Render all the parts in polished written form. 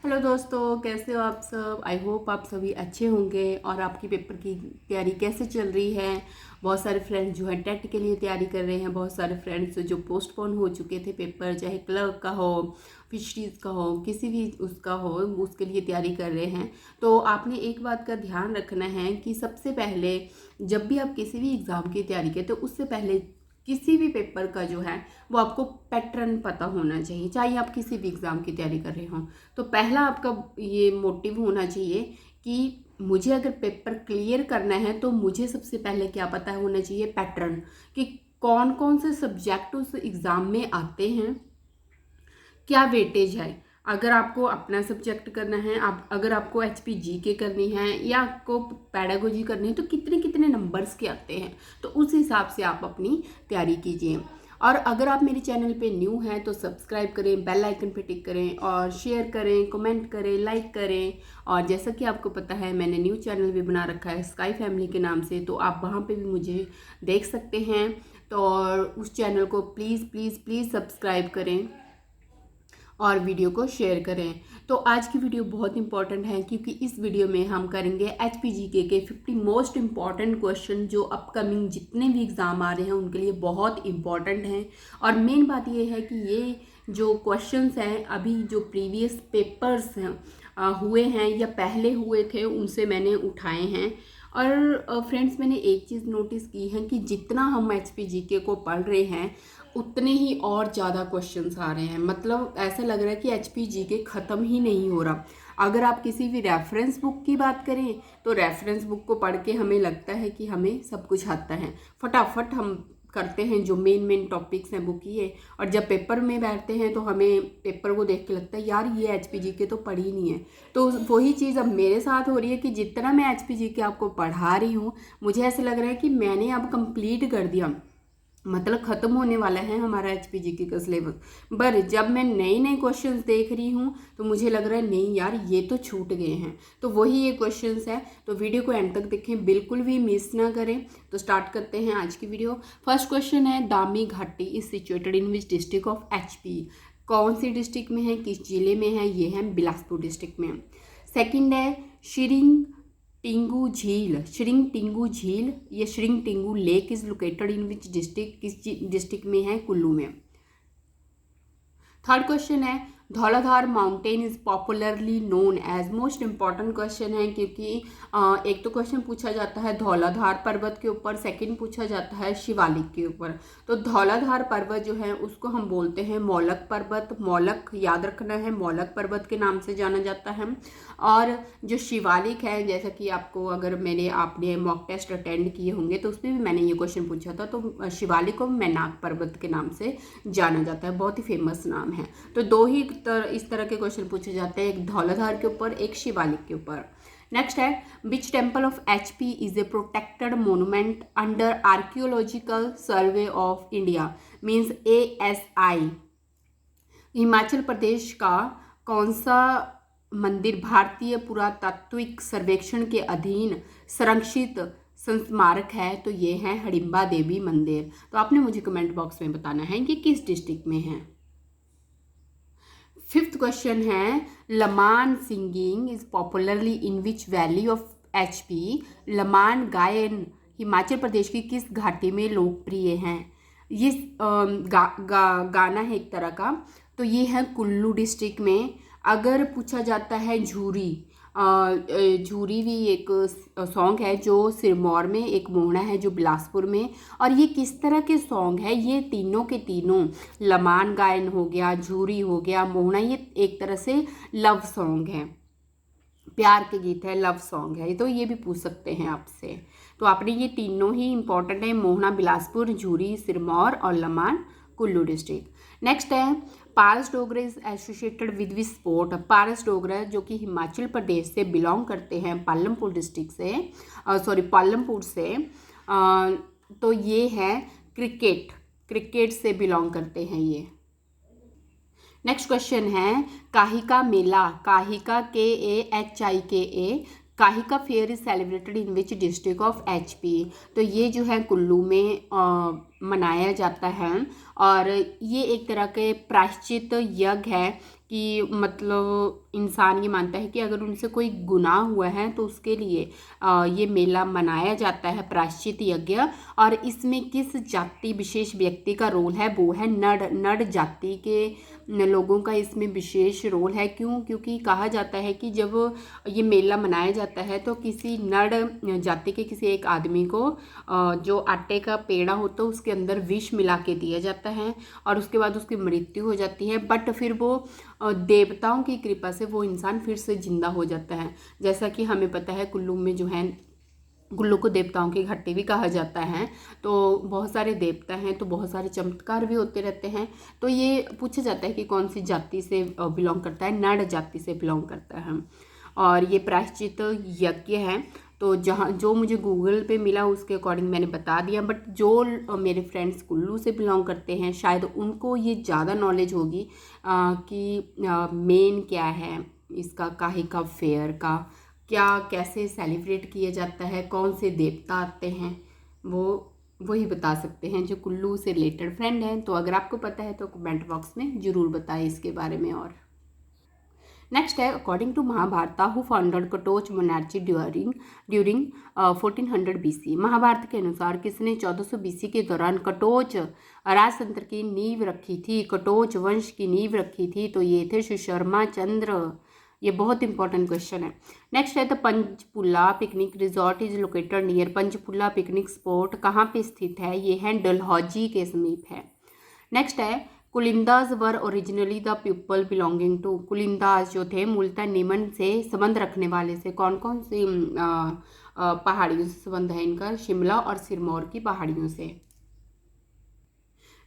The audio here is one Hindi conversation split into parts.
हेलो दोस्तों, कैसे हो आप सब। आई होप आप सभी अच्छे होंगे। और आपकी पेपर की तैयारी कैसे चल रही है। बहुत सारे फ्रेंड्स जो है टेट के लिए तैयारी कर रहे हैं, बहुत सारे फ्रेंड्स जो पोस्टपोन हो चुके थे पेपर, चाहे क्लर्क का हो, फिशरीज का हो, किसी भी उसका हो, उसके लिए तैयारी कर रहे हैं। तो आपने एक बात का ध्यान रखना है कि सबसे पहले जब भी आप किसी भी एग्ज़ाम की तैयारी करें तो उससे पहले किसी भी पेपर का जो है वो आपको पैटर्न पता होना चाहिए, चाहे आप किसी भी एग्ज़ाम की तैयारी कर रहे हो। तो पहला आपका ये मोटिव होना चाहिए कि मुझे अगर पेपर क्लियर करना है तो मुझे सबसे पहले क्या पता होना चाहिए, पैटर्न, कि कौन कौन से सब्जेक्ट उस एग्ज़ाम में आते हैं, क्या वेटेज है। अगर आपको अपना सब्जेक्ट करना है, आप अगर आपको एचपी जीके करनी है या आपको पैडागोजी करनी है तो कितने कितने नंबर्स के आते हैं, तो उस हिसाब से आप अपनी तैयारी कीजिए। और अगर आप मेरे चैनल पे न्यू हैं तो सब्सक्राइब करें, बेल आइकन पे टिक करें और शेयर करें, कमेंट करें, लाइक करें। और जैसा कि आपको पता है मैंने न्यू चैनल भी बना रखा है स्काई फैमिली के नाम से, तो आप वहाँ पे भी मुझे देख सकते हैं। तो और उस चैनल को प्लीज़ प्लीज़ प्लीज़ सब्सक्राइब करें और वीडियो को शेयर करें। तो आज की वीडियो बहुत इंपॉर्टेंट है क्योंकि इस वीडियो में हम करेंगे एचपीजीके के 50 मोस्ट इम्पॉर्टेंट क्वेश्चन जो अपकमिंग जितने भी एग्ज़ाम आ रहे हैं उनके लिए बहुत इम्पॉर्टेंट हैं। और मेन बात ये है कि ये जो क्वेश्चंस हैं अभी जो प्रीवियस पेपर्स हैं हुए हैं या पहले हुए थे उनसे मैंने उठाए हैं। और फ्रेंड्स, मैंने एक चीज़ नोटिस की है कि जितना हम एचपीजीके को पढ़ रहे हैं उतने ही और ज़्यादा क्वेश्चंस आ रहे हैं। मतलब ऐसा लग रहा है कि एचपीजीके ख़त्म ही नहीं हो रहा। अगर आप किसी भी रेफरेंस बुक की बात करें तो रेफरेंस बुक को पढ़ के हमें लगता है कि हमें सब कुछ आता है, फटाफट हम करते हैं जो मेन टॉपिक्स हैं वो किए। और जब पेपर में बैठते हैं तो हमें पेपर को देख के लगता है यार ये एचपीजीके तो पढ़ी ही नहीं है। तो वही चीज़ अब मेरे साथ हो रही है कि जितना मैं एचपीजीके आपको पढ़ा रही हूँ मुझे ऐसा लग रहा है कि मैंने अब कंप्लीट कर दिया, मतलब ख़त्म होने वाला है हमारा एचपीजीके का सिलेबस। पर जब मैं नए नए क्वेश्चंस देख रही हूँ तो मुझे लग रहा है नहीं यार ये तो छूट गए हैं। तो वही ये क्वेश्चंस है, तो वीडियो को एंड तक देखें, बिल्कुल भी मिस ना करें। तो स्टार्ट करते हैं आज की वीडियो। फर्स्ट क्वेश्चन है, दामी घाटी is situated in which district of HP. कौन सी डिस्ट्रिक्ट में है, किस जिले में है, ये है बिलासपुर डिस्ट्रिक्ट में। सेकेंड है, शिरिंग टिंगू झील, श्रिंग टिंगू झील, ये Shring Tingu lake is located in which district, किस डिस्ट्रिक्ट में है, कुल्लू में। थर्ड क्वेश्चन है, Dhauladhar mountain is popularly known as. Most important question है क्योंकि एक तो क्वेश्चन पूछा जाता है धौलाधार पर्वत के ऊपर, सेकंड पूछा जाता है शिवालिक के ऊपर। तो धौलाधार पर्वत जो है उसको हम बोलते हैं मौलक पर्वत। मौलक याद रखना है, मौलक पर्वत के नाम से जाना जाता है। और जो शिवालिक है, जैसा कि आपको अगर आपने मॉक टेस्ट अटेंड किए होंगे तो उसमें भी मैंने ये क्वेश्चन पूछा था। तो शिवालिक को मैनाक पर्वत के नाम से जाना जाता है, बहुत ही फेमस नाम है। तो दो ही इस तरह के क्वेश्चन पूछे जाते हैं, एक धौलाधार के ऊपर, एक शिवालिक के ऊपर। नेक्स्ट है, which temple of HP is a protected monument under archaeological survey of India, means ASI। Himachal Pradesh का कौन सा मंदिर भारतीय पुरातात्विक सर्वेक्षण के अधीन संरक्षित संस्मारक है, तो ये है हडिम्बा देवी मंदिर। तो आपने मुझे कमेंट बॉक्स में बताना है कि किस डिस्ट्रिक्ट में है। फिफ्थ क्वेश्चन है, Laman singing is popularly in which valley of HP. Laman गायन हिमाचल प्रदेश की किस घाटी में लोकप्रिय हैं। ये गाना है एक तरह का, तो ये है कुल्लू डिस्ट्रिक्ट में। अगर पूछा जाता है झूरी, झूरी भी एक सॉन्ग है जो सिरमौर में, एक मोहना है जो बिलासपुर में। और ये किस तरह के सॉन्ग है, ये तीनों के तीनों, लमान गायन हो गया, झूरी हो गया, मोहना, ये एक तरह से लव सॉन्ग है, प्यार के गीत है, लव सॉन्ग है। तो ये भी पूछ सकते हैं आपसे। तो आपने ये तीनों ही इंपॉर्टेंट है, मोहना बिलासपुर, झूरी सिरमौर और लमान कुल्लू डिस्ट्रिक्ट। नेक्स्ट है, Paras Dogra is associated with which sport. Paras Dogra जो कि हिमाचल प्रदेश से बिलोंग करते हैं, पालमपुर डिस्ट्रिक्ट से, पालमपुर से, तो ये है क्रिकेट, क्रिकेट से बिलोंग करते हैं ये। नेक्स्ट क्वेश्चन है, काहिका मेला, Kahika KAHIKA, Kahika fair is celebrated in which district of HP। तो ये जो है कुल्लू में मनाया जाता है और ये एक तरह के प्रायश्चित यज्ञ है कि मतलब इंसान ये मानता है कि अगर उनसे कोई गुनाह हुआ है तो उसके लिए ये मेला मनाया जाता है, प्रायश्चित यज्ञ। और इसमें किस जाति विशेष व्यक्ति का रोल है, वो है नड़ जाति के लोगों का इसमें विशेष रोल है। क्यों? क्योंकि कहा जाता है कि जब ये मेला मनाया जाता है तो किसी नड़ जाति के किसी एक आदमी को जो आटे का पेड़ा होता है उसके अंदर विष मिला के दिया जाता है और उसके बाद उसकी मृत्यु हो जाती है, बट फिर वो देवताओं की कृपा से वो इंसान फिर से जिंदा हो जाता है। जैसा कि हमें पता है कुल्लू में जो है, कुल्लू को देवताओं की घाटी भी कहा जाता है, तो बहुत सारे देवता हैं, तो बहुत सारे चमत्कार भी होते रहते हैं। तो ये पूछा जाता है कि कौन सी जाति से बिलोंग करता है, नड़ जाति से बिलोंग करता है और ये प्रायश्चित यज्ञ है। तो जहाँ जो मुझे गूगल पे मिला उसके अकॉर्डिंग मैंने बता दिया, बट जो मेरे फ्रेंड्स कुल्लू से बिलोंग करते हैं शायद उनको ये ज़्यादा नॉलेज होगी कि मेन क्या है इसका, काहिका फेयर का क्या, कैसे सेलिब्रेट किया जाता है, कौन से देवता आते हैं, वही बता सकते हैं जो कुल्लू से रिलेटेड फ्रेंड हैं। तो अगर आपको पता है तो कमेंट बॉक्स में ज़रूर बताएं इसके बारे में। और नेक्स्ट है, according to Mahabharata who founded Katoch monarchy during 1400 BC। Mahabharat के अनुसार किसने 1400 BC के दौरान कटोच राजतंत्र की नींव रखी थी, कटोच वंश की नींव रखी थी? तो ये थे सुशर्मा चंद्र। ये बहुत इंपॉर्टेंट क्वेश्चन है। नेक्स्ट है, the Panchpula picnic resort is located near. Panchpula picnic spot कहाँ पे स्थित है? ये है डलहौजी के समीप है। नेक्स्ट है, Kulindas were originally the people belonging to. Kulindas जो थे मूलतः निमन से संबंध रखने वाले से। कौन कौन सी पहाड़ियों से संबंध है इनका? शिमला और सिरमौर की पहाड़ियों से।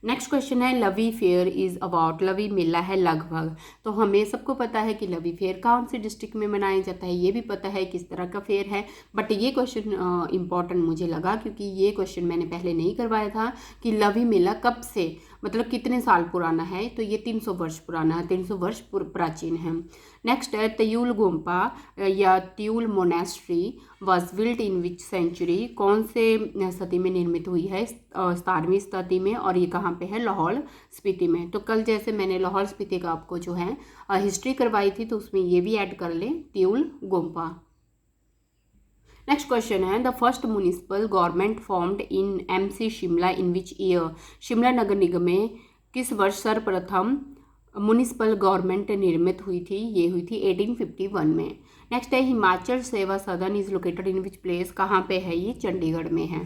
नेक्स्ट क्वेश्चन है, लवी फेयर इज अबाउट। लवी मेला है लगभग। तो हमें सबको पता है कि लवी फेयर कौन से डिस्ट्रिक्ट में मनाया जाता है, ये भी पता है किस तरह का फेयर है, बट ये क्वेश्चन इंपॉर्टेंट मुझे लगा क्योंकि ये क्वेश्चन मैंने पहले नहीं करवाया था कि लवी मेला कब से, मतलब कितने साल पुराना है। तो ये 300 वर्ष पुराना है, 300 वर्ष प्राचीन है। नेक्स्ट है, त्यूल गोम्पा या Tyul monastery was built in which century. कौन से सदी में निर्मित हुई है? 17वीं सदी में। और ये कहाँ पे है? लाहौल स्पीति में। तो कल जैसे मैंने लाहौल स्पीति का आपको जो है हिस्ट्री करवाई थी तो उसमें ये भी ऐड कर लें, त्यूल गोम्पा। नेक्स्ट क्वेश्चन है, the first municipal government formed in MC Shimla in which year. Shimla नगर निगम में किस वर्ष सर्वप्रथम म्यूनिसिपल गवर्नमेंट निर्मित हुई थी? ये हुई थी 1851 में। नेक्स्ट है, हिमाचल सेवा सदन is located in which place. कहाँ पे है? ये चंडीगढ़ में है।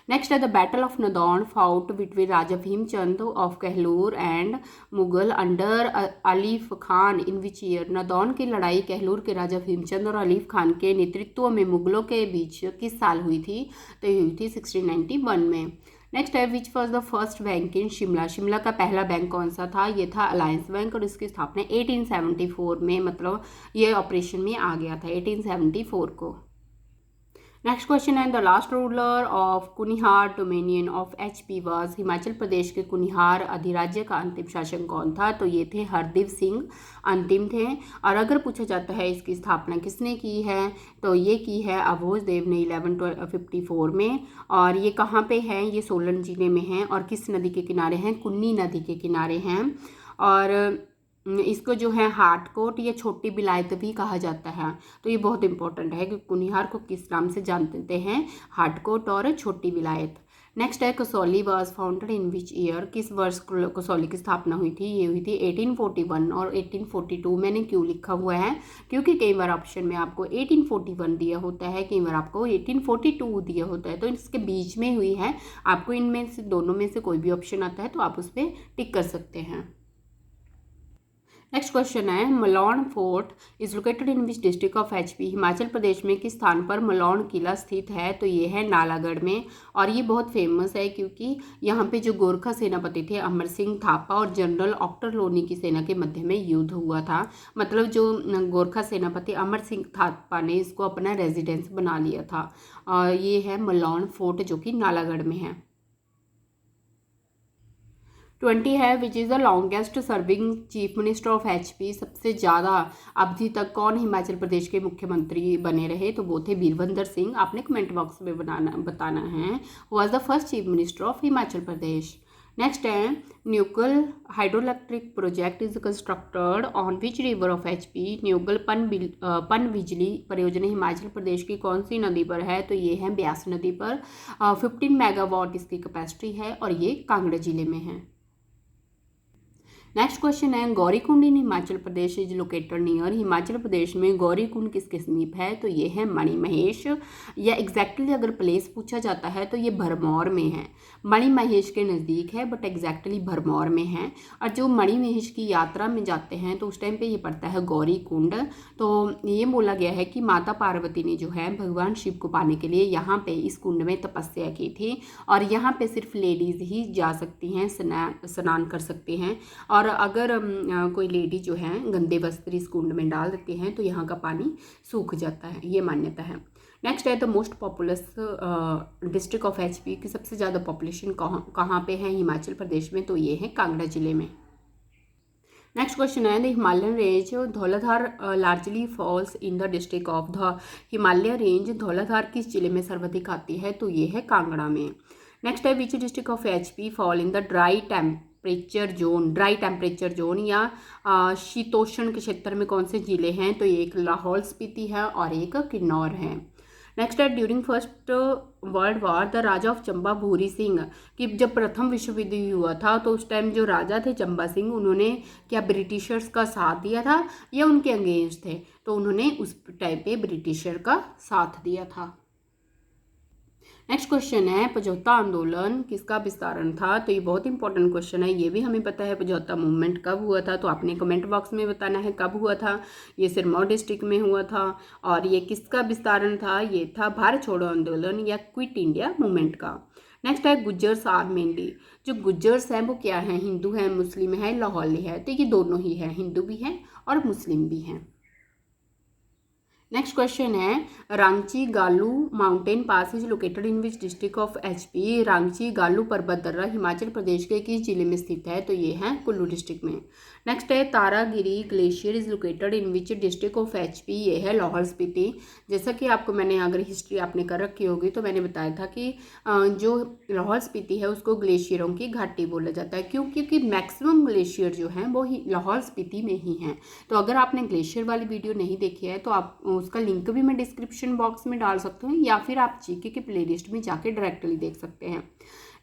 नेक्स्ट है, the battle of Nadaun fought between Raja Bhimchand of Kahlur and Mughal under Alif Khan in which year. Nadaun की लड़ाई कहलूर के राजा भीमचंद और अलीफ खान के नेतृत्व में मुगलों के बीच किस साल हुई थी? तो ये हुई थी 1691 में। नेक्स्ट है, which was the first bank in Shimla. Shimla का पहला बैंक कौन सा था? ये था अलायंस बैंक और इसकी स्थापना 1874 में, मतलब ये ऑपरेशन में आ गया था 1874 को। नेक्स्ट क्वेश्चन है, the last ruler of Kunihar dominion of HP was. Himachal Pradesh के कुनिहार अधिराज्य का अंतिम शासक कौन था? तो ये थे हरदेव सिंह अंतिम थे। और अगर पूछा जाता है इसकी स्थापना किसने की है, तो ये की है अभोज देव ने 1154 में। और ये कहाँ पे है? ये सोलन जिले में है। और किस नदी के किनारे हैं? कुन्नी नदी के किनारे हैं। और इसको जो है हाटकोट या छोटी बिलायत भी कहा जाता है। तो ये बहुत इंपॉर्टेंट है कि कुनिहार को किस नाम से जानते हैं? हाटकोट और छोटी बिलायत। नेक्स्ट है, Kasauli was founded in which year. किस वर्ष कसौली की स्थापना हुई थी? ये हुई थी 1841 और 1842। मैंने क्यों लिखा हुआ है? क्योंकि कई बार ऑप्शन में आपको 1841 दिया होता है, कई बार आपको 1842 दिया होता है, तो इसके बीच में हुई है। आपको इनमें से दोनों में से कोई भी ऑप्शन आता है तो आप उस पर टिक कर सकते हैं। नेक्स्ट क्वेश्चन है, Malaun fort is located in which district of HP। Himachal Pradesh में किस स्थान पर मलौन किला स्थित है? तो ये है नालागढ़ में। और ये बहुत फेमस है क्योंकि यहाँ पे जो गोरखा सेनापति थे अमर सिंह थापा और जनरल ऑक्टर लोनी की सेना के मध्य में युद्ध हुआ था। मतलब जो गोरखा सेनापति अमर सिंह थापा ने इसको अपना रेजिडेंस बना लिया था। और ये है मलौन फोर्ट जो कि नालागढ़ में है। 20 है which is the longest serving chief minister of HP। सबसे ज़्यादा अवधि तक कौन हिमाचल प्रदेश के मुख्यमंत्री बने रहे, तो वो थे वीरभद्र सिंह। आपने कमेंट बॉक्स में बताना है was the first chief minister of Himachal Pradesh. Next है Neugal hydroelectric project is constructed on which river of HP। Neugal पन बिजली परियोजना हिमाचल प्रदेश की कौन सी नदी पर है, तो ये है ब्यास नदी पर। 15 मेगावाट इसकी कैपेसिटी है और ये कांगड़ा जिले में है। नेक्स्ट क्वेश्चन है गौरीकुंड इन Himachal Pradesh is located near. Himachal Pradesh में गौरीकुंड किसके समीप है, तो ये है मणिमहेश। या एग्जैक्टली अगर प्लेस पूछा जाता है तो ये भरमौर में है। मणिमहेश के नज़दीक है बट एग्जैक्टली भरमौर में है। और जो मणिमहेश की यात्रा में जाते हैं तो उस टाइम पे ये पड़ता है गौरीकुंड। तो ये बोला गया है कि माता पार्वती ने जो है भगवान शिव को पाने के लिए यहाँ पे इस कुंड में तपस्या की थी और यहाँ पे सिर्फ लेडीज़ ही जा सकती हैं, स्नान कर सकती हैं। और अगर कोई लेडी जो है गंदे वस्त्र इस कुंड में डाल देती हैं तो यहाँ का पानी सूख जाता है, ये मान्यता है। नेक्स्ट है the most populous district of HP की सबसे ज़्यादा पॉपुलेशन कहाँ पे है हिमाचल प्रदेश में, तो ये है कांगड़ा जिले में। नेक्स्ट क्वेश्चन है the Himalayan range Dhauladhar largely falls in the district of the Himalaya range Dhauladhar किस जिले में सर्वाधिक आती है, तो ये है कांगड़ा में। नेक्स्ट है विच district of HP fall in the dry temperature zone या शीतोष्ण के क्षेत्र में कौन से जिले हैं, तो ये एक लाहौल स्पीति है और एक किन्नौर है। नेक्स्ट है during first world war the Raja of Chamba Bhuri Singh कि जब प्रथम विश्व युद्ध हुआ था तो उस टाइम जो राजा थे चंबा सिंह उन्होंने क्या ब्रिटिशर्स का साथ दिया था या उनके अगेंस्ट थे, तो उन्होंने उस टाइम पे ब्रिटिशर का साथ दिया था। नेक्स्ट क्वेश्चन है पजौता आंदोलन किसका विस्तारण था, तो ये बहुत इंपॉर्टेंट क्वेश्चन है। ये भी हमें पता है पजौता मूवमेंट कब हुआ था, तो आपने कमेंट बॉक्स में बताना है कब हुआ था। ये सिरमौर डिस्ट्रिक्ट में हुआ था और ये किसका विस्तारण था, ये था भारत छोड़ो आंदोलन या क्विट इंडिया मूवमेंट का। नेक्स्ट है गुज्जर्स आर मेनली, जो गुज्जर्स हैं वो क्या है, हिंदू है, मुस्लिम है, लाहौली है, तो ये दोनों ही है, हिंदू भी हैं और मुस्लिम भी हैं। नेक्स्ट क्वेश्चन है Ranchi Galu mountain pass is located in which district of HP। Ranchi Galu पर्वत दर्रा हिमाचल प्रदेश के किस जिले में स्थित है, तो ये है कुल्लू डिस्ट्रिक्ट में। नेक्स्ट है Taragiri glacier is located in which district of HP। ये है लाहौल स्पीति। जैसा कि आपको मैंने अगर हिस्ट्री आपने कर रखी होगी तो मैंने बताया था कि जो लाहौल स्पीति है उसको ग्लेशियरों की घाटी बोला जाता है, क्योंकि मैक्सिमम ग्लेशियर जो हैं वो लाहौल स्पीति में ही हैं। तो अगर आपने ग्लेशियर वाली वीडियो नहीं देखी है तो आप उसका लिंक भी मैं डिस्क्रिप्शन बॉक्स में डाल सकती हूँ या फिर आप GK के प्लेलिस्ट में जाके डायरेक्टली देख सकते हैं।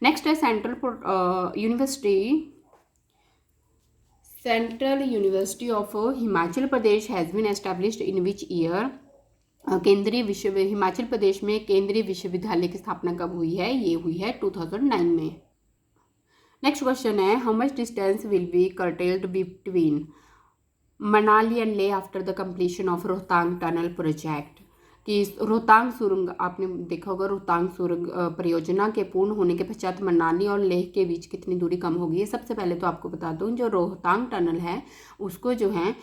नेक्स्ट है central university of Himachal Pradesh has been established in which year. Himachal Pradesh में केंद्रीय विश्वविद्यालय की स्थापना कब हुई है, ये हुई है 2009 में। नेक्स्ट क्वेश्चन है how much distance will be curtailed between Manali and Leh after the completion of Rohtang tunnel project. कि रोहतांग सुरंग आपने देखा होगा, रोहतांग सुरंग परियोजना के पूर्ण होने के पश्चात मनाली और लेह के बीच कितनी दूरी कम होगी है। सबसे पहले तो आपको बता दूं जो रोहतांग टनल है उसको जो है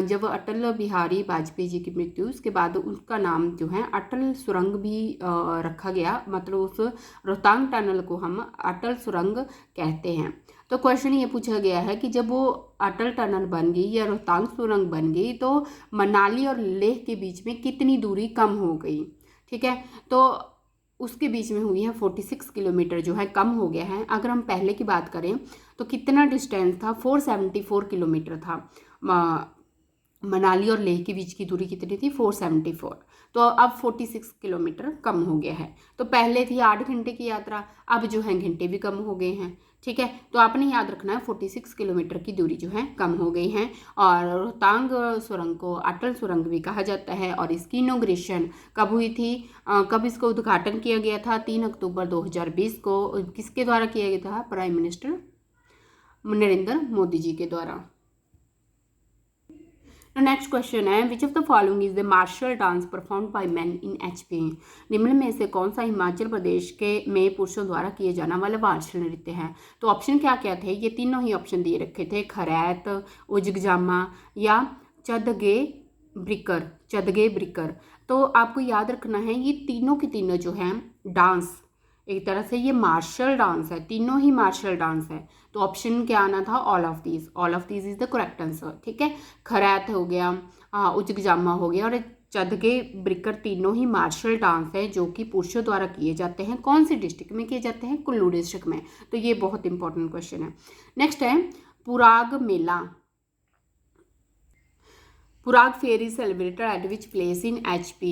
जब अटल बिहारी वाजपेयी जी की मृत्यु उसके बाद उसका नाम जो है अटल सुरंग भी रखा गया, मतलब उस रोहतांग टनल को हम अटल सुरंग कहते हैं। तो क्वेश्चन ये पूछा गया है कि जब वो अटल टनल बन गई या रोहतांग सुरंग बन गई तो मनाली और लेह के बीच में कितनी दूरी कम हो गई, ठीक है। तो उसके बीच में हुई है 46 किलोमीटर जो है कम हो गया है। अगर हम पहले की बात करें तो कितना डिस्टेंस था, 474 किलोमीटर था। मनाली और लेह के बीच की दूरी कितनी थी, 474। तो अब 46 किलोमीटर कम हो गया है। तो पहले थी 8 घंटे की यात्रा, अब जो है घंटे भी कम हो गए हैं, ठीक है। तो आपने याद रखना है 46 किलोमीटर की दूरी जो है कम हो गई है। और रोहतांग सुरंग को अटल सुरंग भी कहा जाता है। और इसकी इनॉग्रेशन कब हुई थी, कब इसको उद्घाटन किया गया था, 3 अक्टूबर 2020 को। किसके द्वारा किया गया था, प्राइम मिनिस्टर नरेंद्र मोदी जी के द्वारा। नेक्स्ट क्वेश्चन है which of the following is the martial dance perform by man in HP। निम्न में से कौन सा हिमाचल प्रदेश के में पुरुषों द्वारा किए जाने वाला मार्शल नृत्य है। तो ऑप्शन क्या क्या थे, ये तीनों ही ऑप्शन दिए रखे थे, खरैत, उजगजामा या चदगे ब्रिकर। तो आपको याद रखना है ये तीनों के तीनों जो हैं डांस एक तरह से ये मार्शल डांस है, तीनों ही मार्शल डांस है। तो ऑप्शन क्या आना था, all of these. All of these is the correct answer. ठीक है, खरैत हो गया, उजगजामा हो गया और चदगे ब्रिकर, तीनों ही मार्शल डांस है जो कि पुरुषों द्वारा किए जाते हैं। कौन सी डिस्ट्रिक्ट में किए जाते हैं, कुल्लू डिस्ट्रिक्ट में। तो ये बहुत इंपॉर्टेंट क्वेश्चन है। नेक्स्ट है पुराग मेला। Purag fair is celebrated at which place in HP।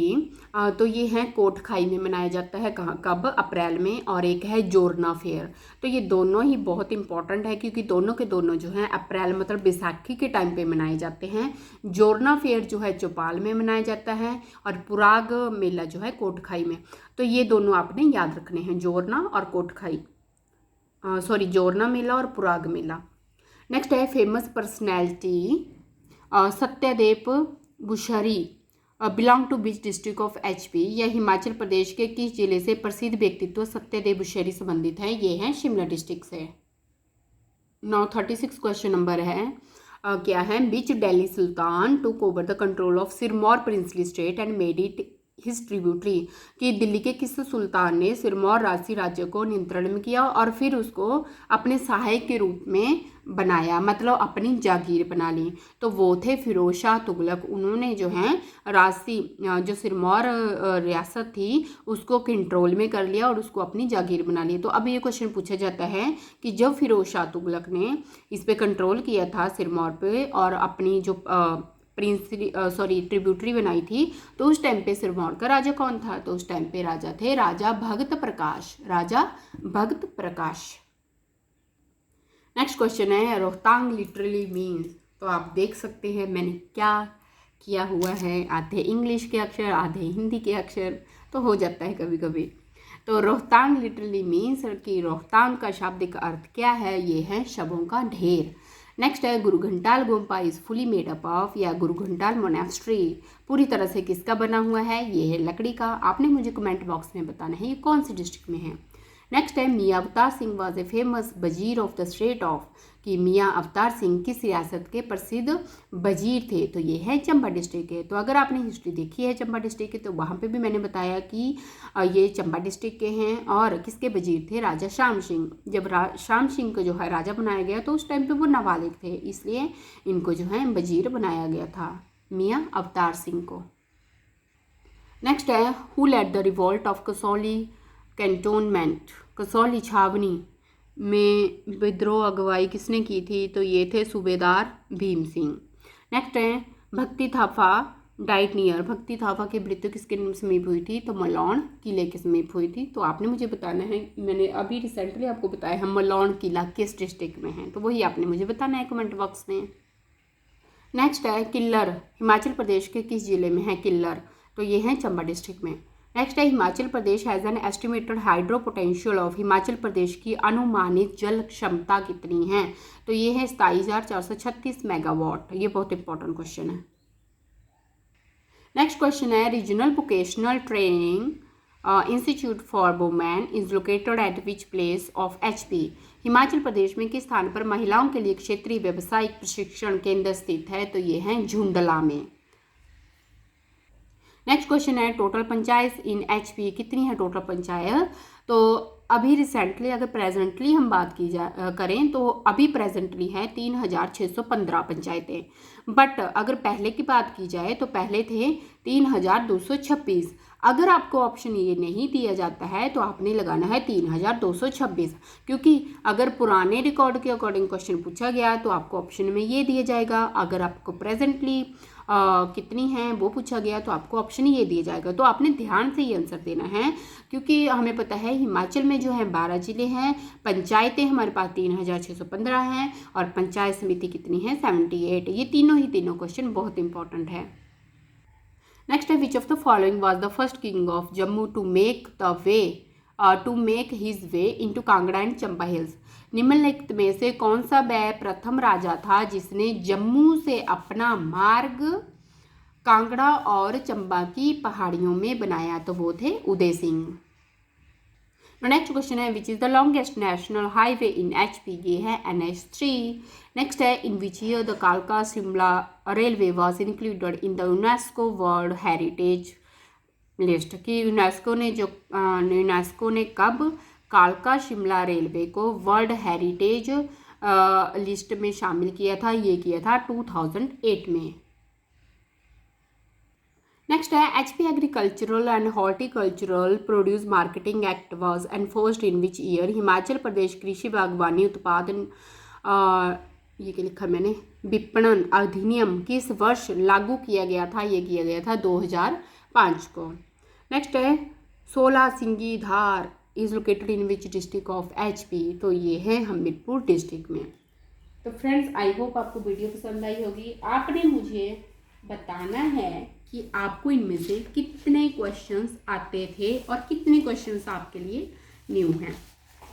तो ये है कोटखाई में मनाया जाता है, कहाँ, कब, अप्रैल में। और एक है जोरना फेयर। तो ये दोनों ही बहुत इंपॉर्टेंट है क्योंकि दोनों के दोनों जो हैं अप्रैल मतलब बैसाखी के टाइम पे मनाए जाते हैं। जोरना फेयर जो है चौपाल में मनाया जाता है और पुराग मेला जो है कोटखाई में। तो ये दोनों आपने याद रखने हैं, जोरना और कोटखाई, जोरना मेला और पुराग मेला। नेक्स्ट है famous personality. Satyadev Bushahri belong to which district of HP। यह हिमाचल प्रदेश के किस जिले से प्रसिद्ध व्यक्तित्व सत्यदेव बुशहरी संबंधित है, ये है शिमला डिस्ट्रिक्ट से। 36 क्वेश्चन नंबर है क्या है, which Delhi sultan took over the control of Sirmaur princely state and made it his tributary. कि दिल्ली के किस सुल्तान ने सिरमौर राजसी राज्य को नियंत्रण में किया और फिर उसको अपने सहायक के रूप में बनाया, मतलब अपनी जागीर बना ली। तो वो थे फिरोज शाह तुगलक। उन्होंने जो है राजसी जो सिरमौर रियासत थी उसको कंट्रोल में कर लिया और उसको अपनी जागीर बना ली। तो अब ये क्वेश्चन पूछा जाता है कि जब फिरोज शाह तुगलक ने इस पे कंट्रोल किया था सिरमौर पे और अपनी जो ट्रिब्यूटरी बनाई थी, तो उस टाइम पे सिरमौर का राजा कौन था, तो उस टाइम पे राजा थे राजा भगत प्रकाश, राजा भगत प्रकाश। नेक्स्ट क्वेश्चन है रोहतांग लिटरली मीन्स। तो आप देख सकते हैं मैंने क्या किया हुआ है, आधे इंग्लिश के अक्षर आधे हिंदी के अक्षर, तो हो जाता है कभी कभी। तो रोहतांग लिटरली मीन्स कि रोहतांग का शाब्दिक अर्थ क्या है, ये है शवों का ढेर। नेक्स्ट है Guru Ghantal Gompa is fully made up of, या गुरु घंटाल मोनेस्ट्री पूरी तरह से किसका बना हुआ है, ये है लकड़ी का। आपने मुझे कमेंट बॉक्स में बताना है ये कौन सी डिस्ट्रिक्ट में है। नेक्स्ट है मियाँ Avtar Singh was a famous वजीर ऑफ द स्टेट ऑफ, कि मियाँ अवतार सिंह किस रियासत के प्रसिद्ध वजीर थे, तो ये है चंबा डिस्ट्रिक्ट है। तो अगर आपने हिस्ट्री देखी है चंबा डिस्ट्रिक्ट की तो वहाँ पे भी मैंने बताया कि ये चंबा डिस्ट्रिक्ट के हैं और किसके वजीर थे, राजा श्याम सिंह। जब श्याम सिंह को जो है राजा बनाया गया तो उस टाइम पे वो नाबालिग थे, इसलिए इनको जो है वजीर बनाया गया था, मियाँ अवतार सिंह को। नेक्स्ट है who led the revolt of Kasauli cantonment, Kasauli छावनी में विद्रोह अगुवाई किसने की थी, तो ये थे सूबेदार भीम सिंह। नेक्स्ट है भक्ति थापा डाइट नियर, भक्ति थापा की मृत्यु किसके समीप हुई थी, तो मलौन किले के समीप हुई थी। तो आपने मुझे बताना है, मैंने अभी रिसेंटली आपको बताया हम मलौन किला किस डिस्ट्रिक्ट में है, तो वही आपने मुझे बताना है कमेंट बॉक्स में। नेक्स्ट है किल्लर, हिमाचल प्रदेश के किस जिले में है किल्लर, तो ये है चंबा डिस्ट्रिक्ट में। नेक्स्ट है Himachal Pradesh has an estimated hydro potential of, Himachal Pradesh की अनुमानित जल क्षमता कितनी है, तो ये है 27,436 मेगावाट। ये बहुत इंपॉर्टेंट क्वेश्चन है। नेक्स्ट क्वेश्चन है regional vocational training institute for women is located at which place of HP। Himachal Pradesh में किस स्थान पर महिलाओं के लिए क्षेत्रीय व्यावसायिक प्रशिक्षण केंद्र स्थित है, तो ये है झुंडला में। नेक्स्ट क्वेश्चन है टोटल पंचायत इन HP कितनी है टोटल पंचायत, तो अभी रिसेंटली अगर प्रेजेंटली हम बात की करें तो अभी प्रेजेंटली है 3,615 पंचायतें, बट अगर पहले की बात की जाए तो पहले थे 3,226। अगर आपको ऑप्शन ये नहीं दिया जाता है तो आपने लगाना है 3,226, क्योंकि अगर पुराने रिकॉर्ड के अकॉर्डिंग क्वेश्चन पूछा गया तो आपको ऑप्शन में ये दिया जाएगा, अगर आपको प्रेजेंटली कितनी हैं वो पूछा गया तो आपको ऑप्शन ये दिया जाएगा। तो आपने ध्यान से ये आंसर देना है, क्योंकि हमें पता है हिमाचल में जो है 12 जिले हैं, पंचायतें हमारे पास 3,615 हैं और पंचायत समिति कितनी है 78। ये तीनों क्वेश्चन बहुत इंपॉर्टेंट है। नेक्स्ट है which of the following was the first king of Jammu to make his way into Kangra and Chamba hills. निम्नलिखित में से कौन सा वह प्रथम राजा था जिसने जम्मू से अपना मार्ग कांगड़ा और चंबा की पहाड़ियों में बनाया, तो वो थे उदय सिंह। नेक्स्ट क्वेश्चन है which is the longest national highway in HP, ये है NH3। नेक्स्ट है इन विच ईयर द कालका Shimla railway was included in the UNESCO world heritage list कि यूनेस्को ने कब कालका शिमला रेलवे को वर्ल्ड हेरिटेज लिस्ट में शामिल किया था। ये किया था 2008 में। नेक्स्ट है HP agricultural and horticultural produce marketing act was enforced in which year. Himachal Pradesh कृषि बागवानी उत्पादन ये क्या लिखा मैंने, विपणन अधिनियम किस वर्ष लागू किया गया था। ये किया गया था 2005 को। नेक्स्ट है Solasingi Dhar is located in which district of HP। तो ये है हमीरपुर डिस्ट्रिक्ट में। तो फ्रेंड्स आई होप आपको वीडियो पसंद आई होगी। आपने मुझे बताना है कि आपको इनमें से कितने क्वेश्चंस आते थे और कितने क्वेश्चंस आपके लिए न्यू हैं।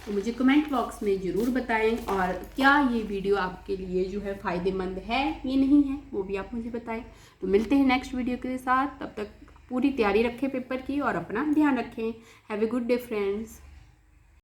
तो मुझे कमेंट बॉक्स में ज़रूर बताएं, और क्या ये वीडियो आपके लिए जो है फ़ायदेमंद है या नहीं है वो भी आप मुझे बताएं। तो मिलते हैं नेक्स्ट वीडियो के साथ, तब तक पूरी तैयारी रखें पेपर की और अपना ध्यान रखें। Have a good day friends.